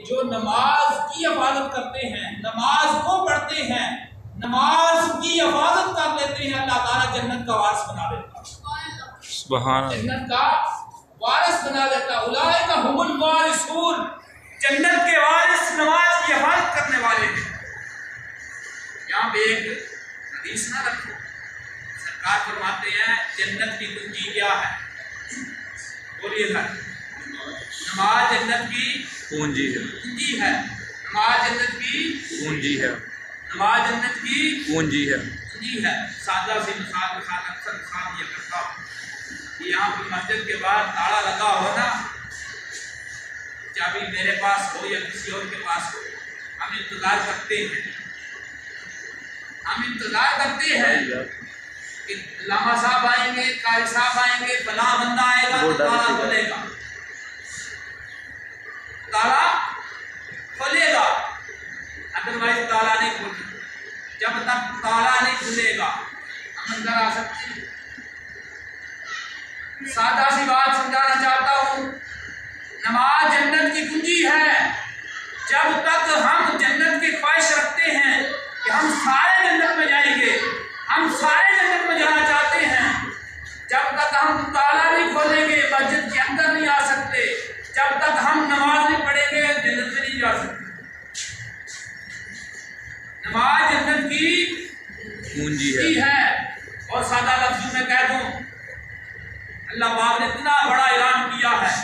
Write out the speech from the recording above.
जो नमाज की हिफाजत करते हैं, नमाज को पढ़ते हैं, नमाज की हिफाजत कर लेते हैं, अल्लाह ताला जन्नत का वारिस बना देता है। सुभान अल्लाह। जन्नत का वारिस बना देता। उलाइका हुमुल वारिसून, जन्नत के वारिस नमाज की हिफाजत करने वाले हैं। यहाँ पे एक हदीस ना रखो, सरकार फरमाते हैं जन्नत की कुंजी क्या है? बोलिए ना, नमाज जन्नत की पूंजी है। कुंजी है। नमाज जन्नत की पूंजी है। नमाज जन्नत की पूंजी है। कुंजी है। सादा सी मिसाल के साथ अक्सर मिसाल ये करता हूँ, यहाँ पे मस्जिद के बाहर ताला लगा हो ना, चाबी मेरे पास हो या किसी और के पास हो, हम इंतजार करते हैं, हम इंतजार करते हैं कि लामा साहब आएंगे, कारी साहब आएंगे, फला बंदा आएगा तो ताला खोलेगा, ताला खोलेगा, अदरवाइज ताला नहीं खोलेगा। जब तक ताला नहीं खुलेगा हम अंदर आ सकते हैं। सादा सी बात समझाना चाहता हूँ, नमाज जन्नत की कुंजी है। जब तक हम जन्नत की ख्वाहिश रखते हैं कि हम सारे जन्नत में जाएंगे, हम सारे जन्नत में जाना चाहते हैं, जब तक हम ताला नहीं खोलेंगे मस्जिद के अंदर नहीं आ सकते, जब तक हम नमाज नहीं पढ़ेंगे जन्नत में नहीं जा सकते। नमाज जन्नत की पूंजी है। और सादा लफ्जों में कह दूं, अल्लाह पाक ने इतना बड़ा ऐलान किया है